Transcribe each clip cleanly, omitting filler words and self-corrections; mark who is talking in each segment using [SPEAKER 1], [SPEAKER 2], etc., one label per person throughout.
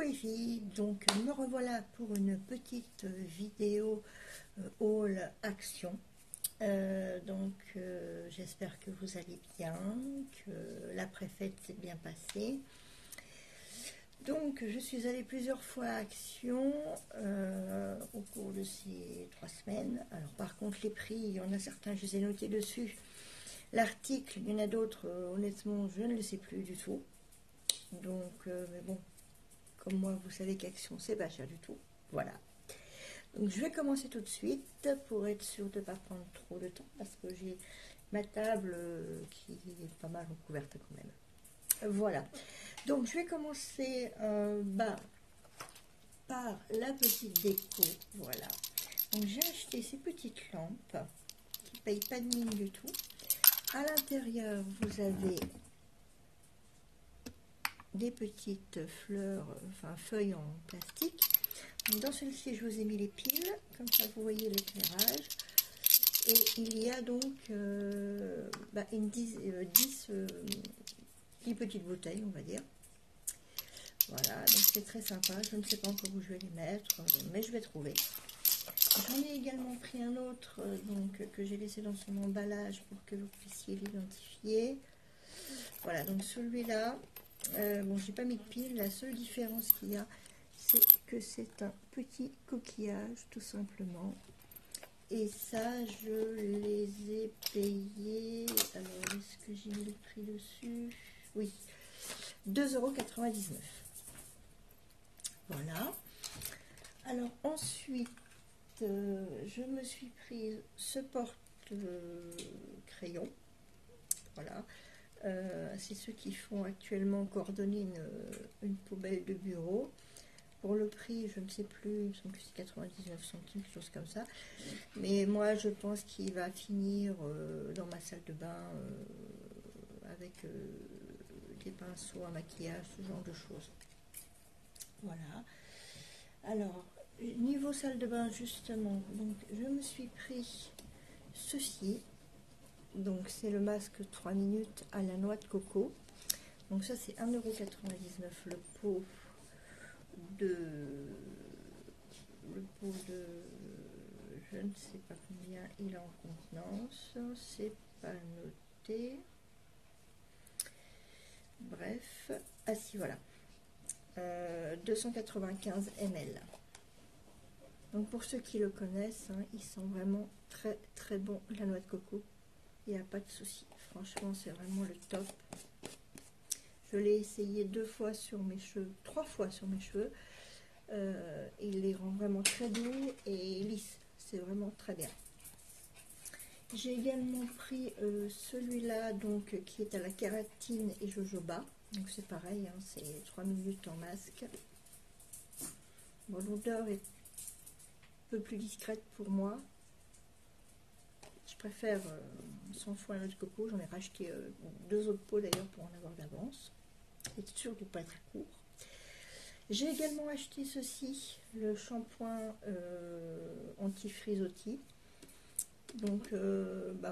[SPEAKER 1] les filles, donc me revoilà pour une petite vidéo haul action. J'espère que vous allez bien, que l'après-fête s'est bien passée. Donc je suis allée plusieurs fois à Action au cours de ces 3 semaines. Alors par contre les prix, il y en a certains, je les ai notés dessus. L'article, il y en a d'autres, honnêtement je ne le sais plus du tout. Donc mais bon, comme moi vous savez qu'Action c'est pas cher du tout. Voilà. Donc je vais commencer tout de suite pour être sûre de ne pas prendre trop de temps parce que j'ai ma table qui est pas mal recouverte quand même. Voilà. Donc je vais commencer par la petite déco. Voilà. Donc j'ai acheté ces petites lampes qui ne payent pas de mine du tout. À l'intérieur vous avez des petites fleurs, enfin feuilles en plastique. Dans celui-ci, je vous ai mis les piles, comme ça vous voyez l'éclairage. Et il y a donc 10 petites bouteilles, on va dire. Voilà, donc c'est très sympa. Je ne sais pas encore où je vais les mettre, mais je vais trouver. J'en ai également pris un autre que j'ai laissé dans son emballage pour que vous puissiez l'identifier. Voilà, donc celui-là, bon, j'ai pas mis de pile. La seule différence qu'il y a, c'est que c'est un petit coquillage tout simplement, et ça je les ai payés, alors est-ce que j'ai mis le prix dessus? Oui, 2,99 €. Voilà. Alors ensuite je me suis prise ce porte-crayon. Voilà. C'est ceux qui font actuellement coordonner une poubelle de bureau. Pour le prix, je ne sais plus, il me semble que c'est 99 centimes, quelque chose comme ça. Mais moi, je pense qu'il va finir dans ma salle de bain avec des pinceaux à maquillage, ce genre de choses. Voilà. Alors, niveau salle de bain, justement, donc je me suis pris ceci. Donc, c'est le masque 3 minutes à la noix de coco. Donc, ça, c'est 1,99 € le pot de je ne sais pas combien il a en contenance, c'est pas noté, bref, ah si, voilà, 295 ml. Donc pour ceux qui le connaissent, hein, ils sont vraiment très très bons, la noix de coco, il n'y a pas de souci, franchement c'est vraiment le top. Je l'ai essayé 2 fois sur mes cheveux, 3 fois sur mes cheveux. Il les rend vraiment très doux et lisses, c'est vraiment très bien. J'ai également pris celui-là donc qui est à la kératine et jojoba, donc c'est pareil, hein, c'est 3 minutes en masque. Bon, l'odeur est un peu plus discrète pour moi, je préfère 100 fois la noix de coco. J'en ai racheté 2 autres pots d'ailleurs pour en avoir d'avance, c'est sûr de ne pas être à court. J'ai également acheté ceci, le shampoing anti-frisottis. Donc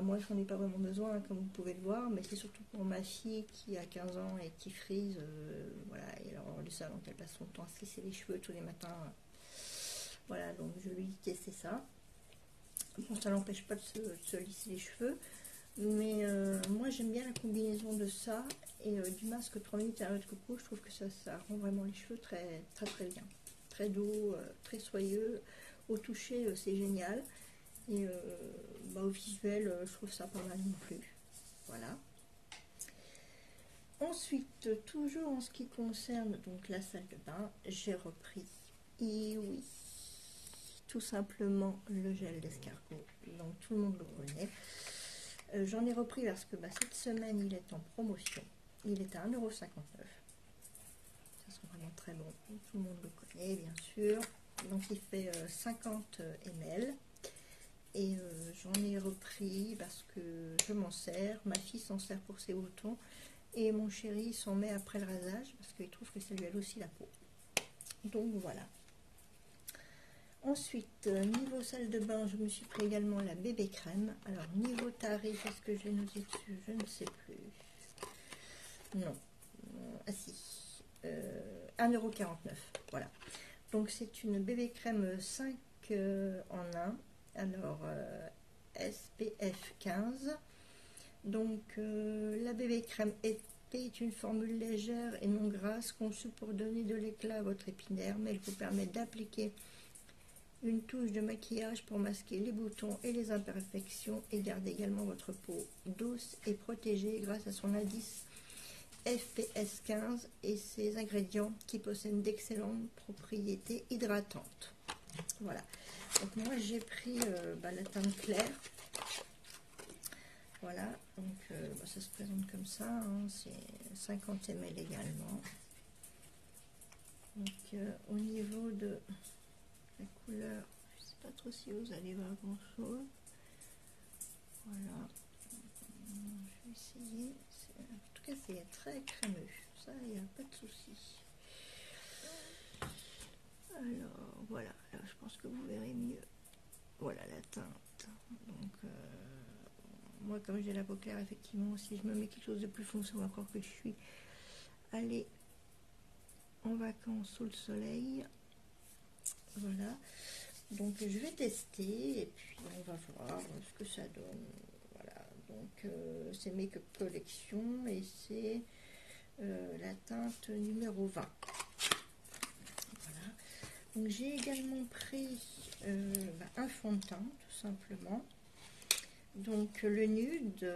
[SPEAKER 1] moi j'en ai pas vraiment besoin, comme vous pouvez le voir, mais c'est surtout pour ma fille qui a 15 ans et qui frise. Voilà, et alors le salon qu'elle passe son temps à se lisser les cheveux tous les matins. Voilà, donc je lui ai testé ça. Bon, ça n'empêche pas de se lisser les cheveux, mais moi j'aime bien la combinaison de ça et du masque 3 minutes à la noix de coco. Je trouve que ça rend vraiment les cheveux très très très bien, très doux, très soyeux. Au toucher c'est génial, et au visuel je trouve ça pas mal non plus. Voilà. Ensuite, toujours en ce qui concerne donc la salle de bain, j'ai repris, et oui, tout simplement le gel d'escargot, donc tout le monde le connaît. J'en ai repris parce que cette semaine il est en promotion, il est à 1,59 €. Ça sent vraiment très bon, tout le monde le connaît bien sûr. Donc il fait 50 ml, et j'en ai repris parce que je m'en sers, ma fille s'en sert pour ses boutons, et mon chéri s'en met après le rasage parce qu'il trouve que ça lui aide aussi la peau. Donc voilà. Ensuite, niveau salle de bain, je me suis pris également la bébé crème. Alors niveau tarif, est-ce que j'ai noté dessus? Je ne sais plus. Non. Ah si. 1,49 €. Voilà. Donc c'est une bébé crème 5 en 1. Alors SPF 15. Donc la bébé crème épais est une formule légère et non grasse conçue pour donner de l'éclat à votre épiderme. Elle vous permet d'appliquer une touche de maquillage pour masquer les boutons et les imperfections et garder également votre peau douce et protégée grâce à son indice FPS 15 et ses ingrédients qui possèdent d'excellentes propriétés hydratantes. Voilà. Donc moi j'ai pris la teinte claire. Voilà. Donc ça se présente comme ça. Hein, c'est 50 ml également. Donc au niveau de la couleur, je ne sais pas trop si vous allez voir grand chose. Voilà. Je vais essayer. En tout cas, c'est très crémeux. Ça, il n'y a pas de souci. Alors, voilà. Là, je pense que vous verrez mieux. Voilà la teinte. Donc, moi, comme j'ai la peau claire, effectivement, si je me mets quelque chose de plus foncé, ou encore que je suis allée en vacances sous le soleil. Voilà. Donc, je vais tester et puis on va voir ce que ça donne. Voilà. Donc, c'est Make Up Collection et c'est la teinte numéro 20. Voilà. Donc j'ai également pris un fond de teint tout simplement. Donc le nude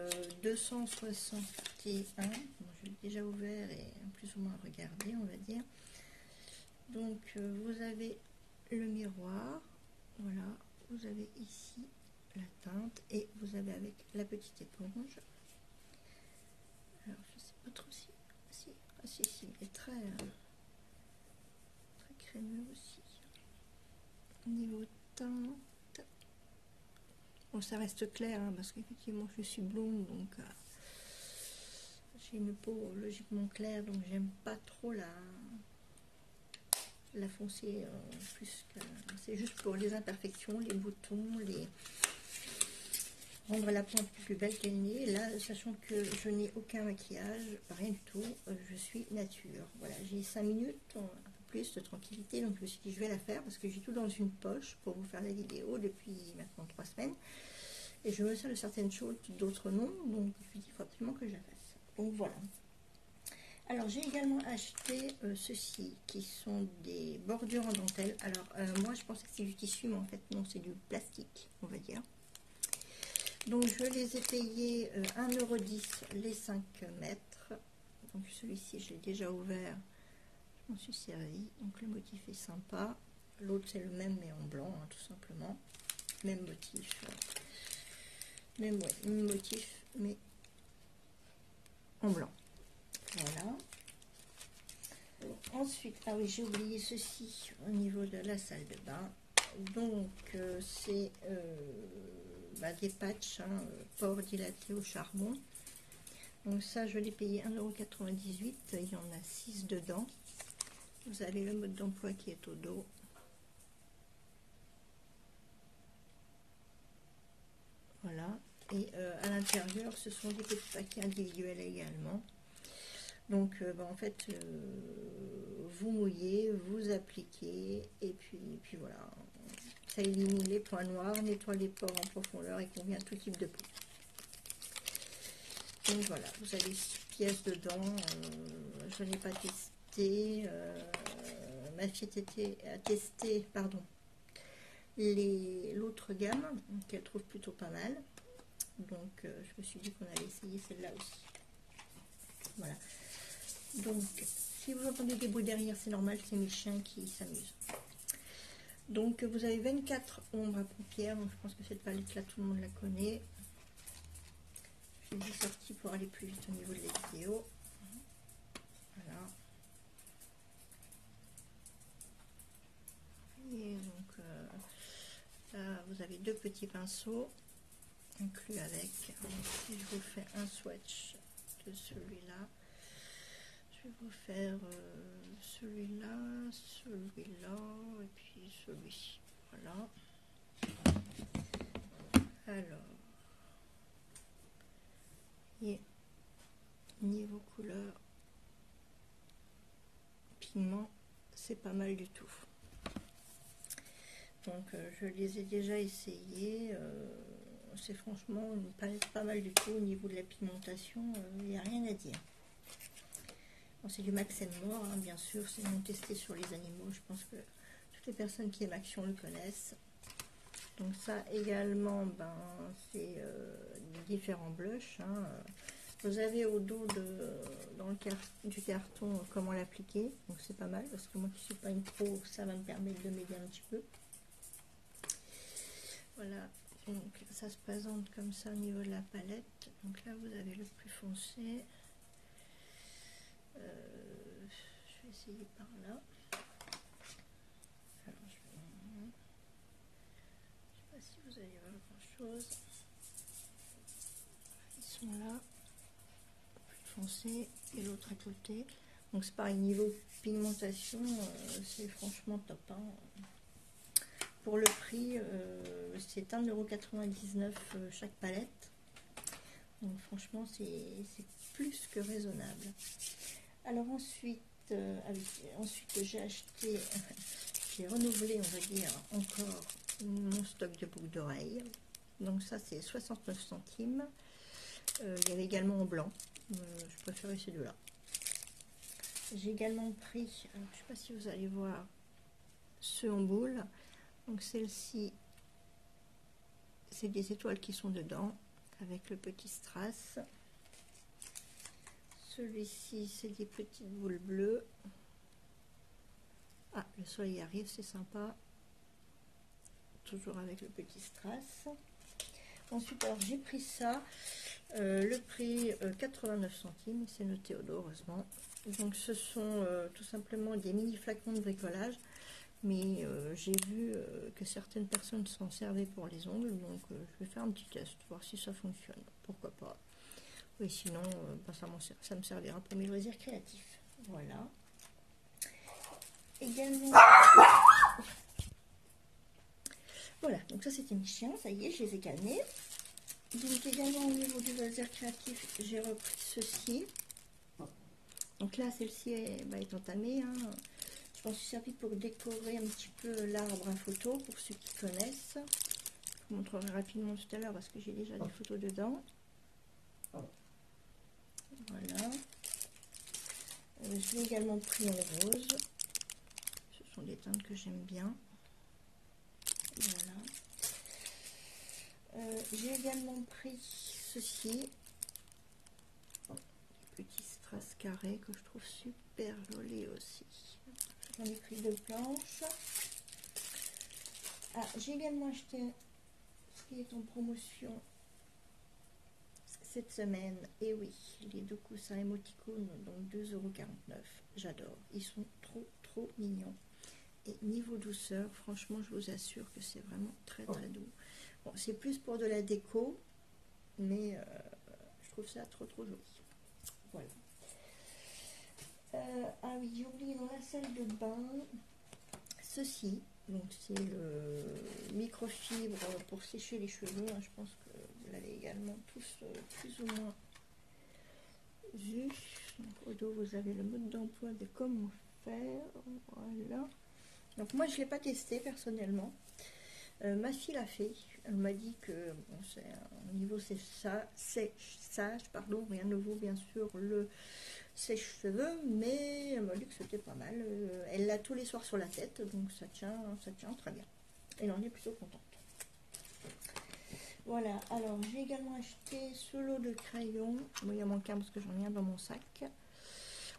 [SPEAKER 1] 261. Bon, je l'ai déjà ouvert et plus ou moins regardé, on va dire. Donc vous avez le miroir. Voilà. Vous avez ici la teinte et vous avez avec la petite éponge. Alors je sais pas trop si si, il est très crémeux aussi. Au niveau teinte, bon, ça reste clair hein, parce qu'effectivement je suis blonde, donc j'ai une peau logiquement claire, donc j'aime pas trop la foncer plus que. C'est juste pour les imperfections, les boutons, rendre la peau un peu plus belle qu'elle n'est. Là, sachant que je n'ai aucun maquillage, rien du tout, je suis nature. Voilà, j'ai 5 minutes, un peu plus de tranquillité, donc je me suis dit je vais la faire parce que j'ai tout dans une poche pour vous faire la vidéo depuis maintenant 3 semaines. Et je me sers de certaines choses, d'autres non, donc je me suis dit il faut absolument que je la fasse. Donc voilà. Alors j'ai également acheté ceci qui sont des bordures en dentelle. Alors moi je pensais que c'est du tissu, mais en fait non, c'est du plastique, on va dire. Donc je les ai payés 1,10 € les 5 mètres. Donc celui-ci je l'ai déjà ouvert, je m'en suis servi. Donc le motif est sympa. L'autre c'est le même mais en blanc, hein, tout simplement. Même motif. Même motif mais en blanc. Voilà. Ensuite, ah oui, j'ai oublié ceci au niveau de la salle de bain. Donc c'est des patchs, hein, pores dilatés au charbon. Donc ça, je l'ai payé 1,98 €. Il y en a 6 dedans. Vous avez le mode d'emploi qui est au dos. Voilà. Et à l'intérieur, ce sont des petits paquets individuels également. Donc en fait, vous mouillez, vous appliquez, et puis voilà. Ça élimine les points noirs, nettoie les pores en profondeur et convient à tout type de peau. Donc voilà, vous avez 6 pièces dedans. Je n'ai pas testé. Ma fille a testé, pardon, l'autre gamme, qu'elle trouve plutôt pas mal. Donc je me suis dit qu'on allait essayer celle-là aussi. Voilà. Donc si vous entendez des bruits derrière, c'est normal, c'est mes chiens qui s'amusent. Donc vous avez 24 ombres à paupières. Donc je pense que cette palette là, tout le monde la connaît. Je l'ai sortie pour aller plus vite au niveau de la vidéo. Voilà. Et donc là, vous avez 2 petits pinceaux inclus avec. Donc, si je vous fais un swatch de celui-là, je vais vous faire celui-là, celui-là et puis celui-ci. Voilà. Alors, et niveau couleur, pigment, c'est pas mal du tout. Donc je les ai déjà essayés. C'est franchement une palette pas mal du tout. Au niveau de la pigmentation, il n'y a rien à dire. Bon, c'est du Max More, hein, bien sûr, c'est non testé sur les animaux. Je pense que toutes les personnes qui aiment Action le connaissent. Donc ça également, ben, c'est différents blushs. Hein. Vous avez au dos du carton comment l'appliquer. Donc c'est pas mal parce que moi qui suis pas une pro, ça va me permettre de m'aider un petit peu. Voilà, donc ça se présente comme ça au niveau de la palette. Donc là vous avez le plus foncé. Je vais essayer par là. Alors, je sais pas si vous allez voir grand chose. Ils sont là, plus foncés, et l'autre à côté. Donc c'est pareil, niveau pigmentation, c'est franchement top. Hein. Pour le prix, c'est 1,99 € chaque palette. Donc franchement, c'est plus que raisonnable. Alors ensuite, j'ai acheté, j'ai renouvelé, on va dire, encore mon stock de boucles d'oreilles. Donc ça, c'est 69 centimes. Il y avait également en blanc. Je préférais ces deux-là. J'ai également pris, alors, je ne sais pas si vous allez voir, ceux en boule. Donc celle-ci, c'est des étoiles qui sont dedans, avec le petit strass. Celui-ci, c'est des petites boules bleues. Ah, le soleil arrive, c'est sympa. Toujours avec le petit strass. Ensuite, alors j'ai pris ça. Le prix 89 centimes, c'est noté au dos, heureusement. Donc ce sont tout simplement des mini flacons de bricolage. Mais j'ai vu que certaines personnes s'en servaient pour les ongles, donc je vais faire un petit test, voir si ça fonctionne, pourquoi pas. Oui, sinon, ben, ça me servira pour mes loisirs créatifs. Voilà. Également, voilà, donc ça c'était mes chiens, ça y est, je les ai calmés. Donc également au niveau du loisir créatif, j'ai repris ceci. Donc là, celle-ci est entamée, hein. Je m'en suis servi pour décorer un petit peu l'arbre à photo, pour ceux qui connaissent. Je vous montrerai rapidement tout à l'heure parce que j'ai déjà des photos dedans. Voilà. Je l'ai également pris en rose. Ce sont des teintes que j'aime bien. Voilà. J'ai également pris ceci. Des petits strass carrés que je trouve super jolis aussi. J'en ai pris 2 planches. Ah, j'ai également acheté ce qui est en promotion cette semaine. Et oui, les 2 coussins émoticônes, donc 2,49 €. J'adore. Ils sont trop mignons. Et niveau douceur, franchement, je vous assure que c'est vraiment très doux. Bon, c'est plus pour de la déco, mais je trouve ça trop joli. Voilà. Ah oui, j'ai oublié dans la salle de bain ceci. Donc c'est le microfibre pour sécher les cheveux. Hein. Je pense que vous l'avez également tous plus ou moins vu. Donc, au dos, vous avez le mode d'emploi de comment faire. Voilà. Donc moi, je ne l'ai pas testé personnellement. Ma fille l'a fait. Elle m'a dit que bon, au niveau sèche, pardon, rien ne vaut bien sûr le sèche-cheveux, mais elle m'a dit que c'était pas mal. Elle l'a tous les soirs sur la tête, donc ça tient très bien. Elle en est plutôt contente. Voilà, alors j'ai également acheté ce lot de crayons. Bon, il y a manqué un parce que j'en ai un dans mon sac.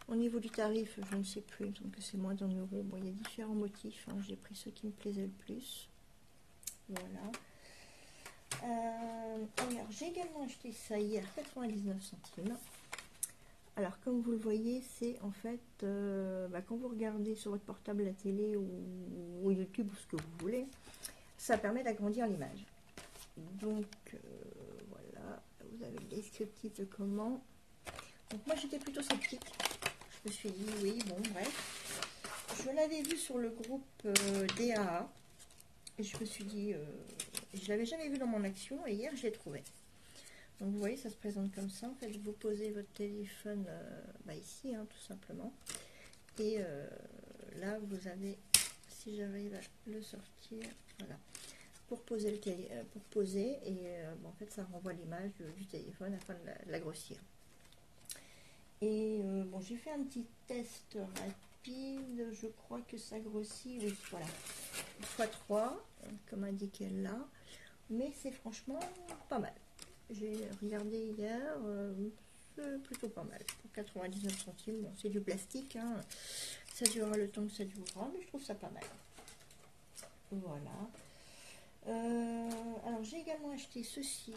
[SPEAKER 1] Au niveau du tarif, je ne sais plus, donc c'est moins d'1 €. Bon, il y a différents motifs, hein. J'ai pris ceux qui me plaisaient le plus. Voilà. Alors, j'ai également acheté ça hier, 99 centimes. Alors, comme vous le voyez, c'est en fait, quand vous regardez sur votre portable, la télé ou YouTube, ou ce que vous voulez, ça permet d'agrandir l'image. Donc, voilà, vous avez le descriptif de comment. Donc, moi, j'étais plutôt sceptique. Je me suis dit, oui, bon, bref. Je l'avais vu sur le groupe DAA. Et je me suis dit, je ne l'avais jamais vu dans mon action, et hier, je l'ai trouvé. Donc, vous voyez, ça se présente comme ça. En fait, vous posez votre téléphone ici, hein, tout simplement. Et là vous avez, si j'arrive à le sortir, voilà, pour poser le pour poser, et bon, en fait ça renvoie l'image du téléphone afin de la grossir. Et bon, j'ai fait un petit test rapide, je crois que ça grossit, oui, voilà, x3 comme indiqué là, mais c'est franchement pas mal. J'ai regardé hier, c'est plutôt pas mal pour 99 centimes. Bon, c'est du plastique, hein. Ça durera le temps que ça durera, mais je trouve ça pas mal. Voilà. Alors j'ai également acheté ceci,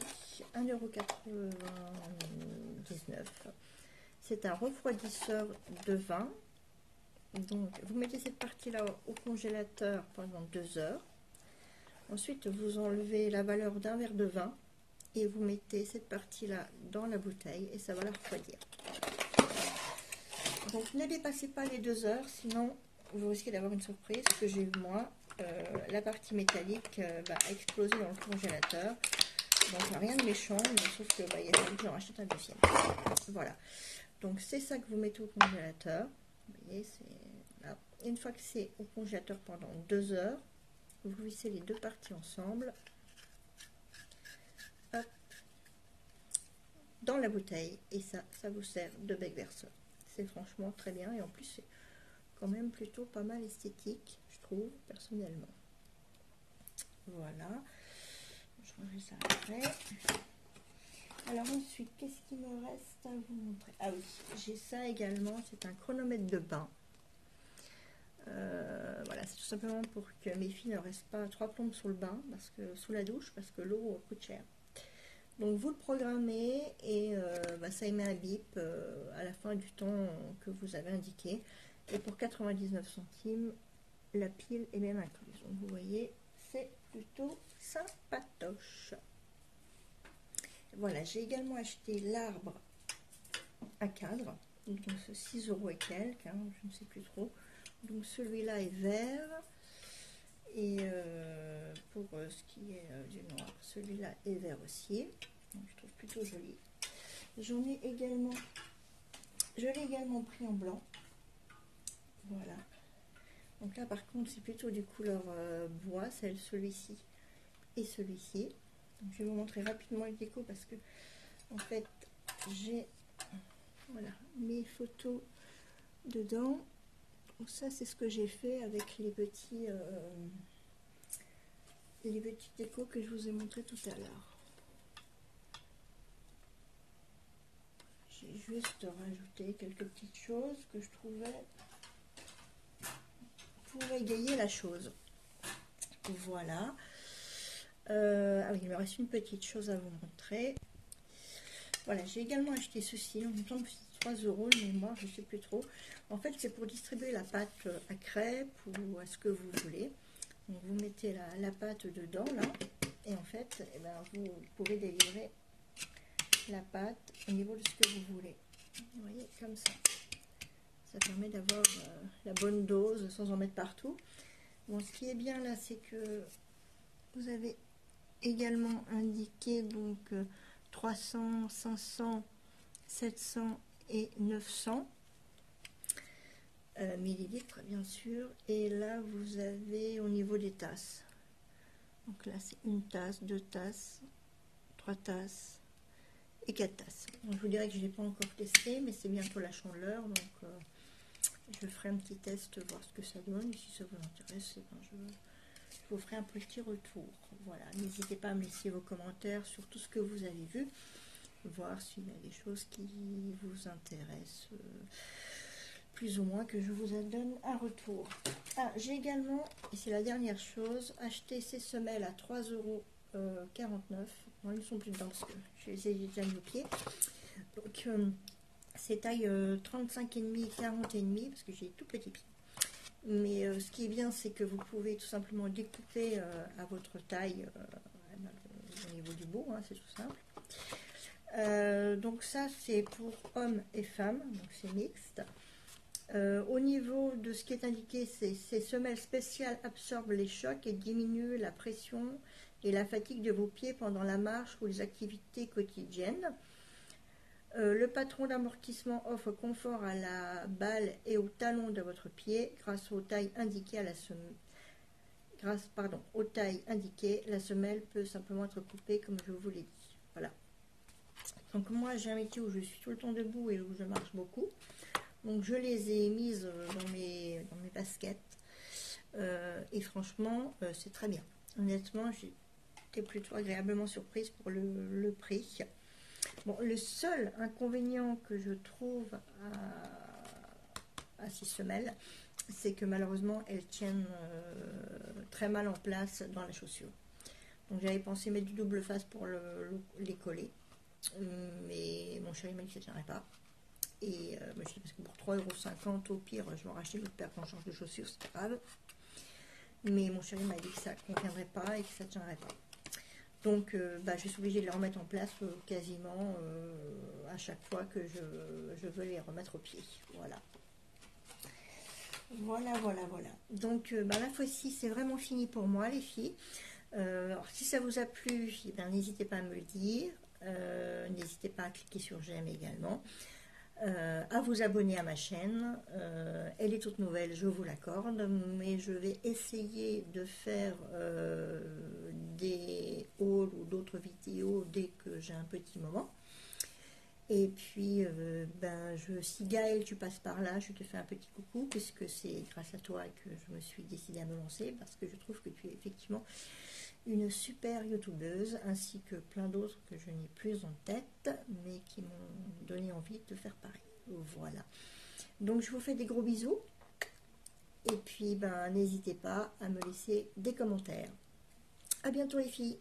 [SPEAKER 1] 1,99 €. C'est un refroidisseur de vin. Donc vous mettez cette partie là au congélateur pendant 2 heures. Ensuite vous enlevez la valeur d'un verre de vin et vous mettez cette partie là dans la bouteille et ça va la refroidir. Donc ne dépassez pas les 2 heures, sinon vous risquez d'avoir une surprise, ce que j'ai eu moi. La partie métallique va exploser dans le congélateur. Donc rien de méchant, mais sauf que il y a fallu que j'en rachète un deuxième. Voilà. Donc c'est ça que vous mettez au congélateur. Vous voyez, là. Une fois que c'est au congélateur pendant 2 heures, vous vissez les deux parties ensemble. Hop, dans la bouteille, et ça vous sert de bec verseur. C'est franchement très bien, et en plus c'est quand même plutôt pas mal esthétique, je trouve, personnellement. Voilà, je range ça après. Alors ensuite, qu'est-ce qu'il me reste à vous montrer? Ah oui, j'ai ça également, c'est un chronomètre de bain. Voilà, c'est tout simplement pour que mes filles ne restent pas 3 plombes sous le bain, sous la douche, parce que l'eau coûte cher. Donc vous le programmez et ça émet un bip à la fin du temps que vous avez indiqué. Et pour 99 centimes, la pile est même incluse. Donc vous voyez, c'est plutôt sympatoche. Voilà, j'ai également acheté l'arbre à cadre. Donc c'est 6 € et quelques, hein, je ne sais plus trop. Donc celui-là est vert. Et pour ce qui est du noir, celui-là est vert aussi. Donc, je trouve plutôt joli. Je l'ai également pris en blanc. Voilà. Donc là par contre c'est plutôt du couleur bois, celui-ci et celui-ci. Donc je vais vous montrer rapidement le déco parce que en fait j'ai voilà mes photos dedans. Donc ça c'est ce que j'ai fait avec les petits décos que je vous ai montré tout à l'heure. J'ai juste rajouté quelques petites choses que je trouvais pour égayer la chose. Voilà. Ah oui, il me reste une petite chose à vous montrer. Voilà, j'ai également acheté ceci. Il me semble que c'est 3 € de mémoire, je ne sais plus trop. En fait, c'est pour distribuer la pâte à crêpes ou à ce que vous voulez. Donc, vous mettez la pâte dedans, là. Et en fait, vous pouvez délivrer la pâte au niveau de ce que vous voulez. Vous voyez, comme ça. Ça permet d'avoir la bonne dose sans en mettre partout. Bon, ce qui est bien là, c'est que vous avez également indiqué donc 300, 500, 700 et 900 millilitres bien sûr. Et là vous avez au niveau des tasses, donc là c'est une tasse, 2 tasses, 3 tasses et 4 tasses. Donc, je vous dirais que je n'ai pas encore testé, mais c'est bientôt la chandeleur, donc je ferai un petit test, voir ce que ça donne. Et si ça vous intéresse, je vous ferai un petit retour. Voilà, n'hésitez pas à me laisser vos commentaires sur tout ce que vous avez vu, voir s'il y a des choses qui vous intéressent plus ou moins, que je vous donne un retour. Ah, j'ai également, et c'est la dernière chose, acheté ces semelles à 3,49 €. Bon, ils ne sont plus dedans parce que je les ai déjà mis au pied. Donc c'est taille 35,5, 40,5 parce que j'ai tout petit pied. Mais ce qui est bien, c'est que vous pouvez tout simplement découper à votre taille au niveau du bout, hein, c'est tout simple. Donc ça c'est pour hommes et femmes, donc c'est mixte. Au niveau de ce qui est indiqué, ces semelles spéciales absorbent les chocs et diminuent la pression et la fatigue de vos pieds pendant la marche ou les activités quotidiennes. Le patron d'amortissement offre confort à la balle et au talon de votre pied grâce aux tailles indiquées à la semelle. Aux tailles indiquées, la semelle peut simplement être coupée comme je vous l'ai dit. Voilà. Donc moi j'ai un métier où je suis tout le temps debout et où je marche beaucoup. Donc je les ai mises dans mes baskets. Et franchement, c'est très bien. Honnêtement, j'ai été plutôt agréablement surprise pour le prix. Bon, le seul inconvénient que je trouve à ces semelles, c'est que malheureusement, elles tiennent très mal en place dans la chaussure. Donc j'avais pensé mettre du double face pour les coller. Mais mon chéri m'a dit que ça ne tiendrait pas. Et je me suis dit, parce que pour 3,50 € au pire, je vais en racheter une autre paire quand je change de chaussures, c'est pas grave. Mais mon chéri m'a dit que ça ne conviendrait pas et que ça ne tiendrait pas. Donc je suis obligée de les remettre en place quasiment à chaque fois que je veux les remettre au pied. Voilà. Voilà. Donc la fois-ci, c'est vraiment fini pour moi, les filles. Alors, si ça vous a plu, n'hésitez pas à me le dire. N'hésitez pas à cliquer sur j'aime également. À vous abonner à ma chaîne. Elle est toute nouvelle, je vous l'accorde, mais je vais essayer de faire des hauls ou d'autres vidéos dès que j'ai un petit moment. Et puis, si Gaëlle, tu passes par là, je te fais un petit coucou, puisque c'est grâce à toi que je me suis décidée à me lancer, parce que je trouve que tu es effectivement une super youtubeuse, ainsi que plein d'autres que je n'ai plus en tête, mais qui m'ont donné envie de faire pareil. Voilà. Donc, je vous fais des gros bisous. Et puis, n'hésitez pas à me laisser des commentaires. À bientôt les filles.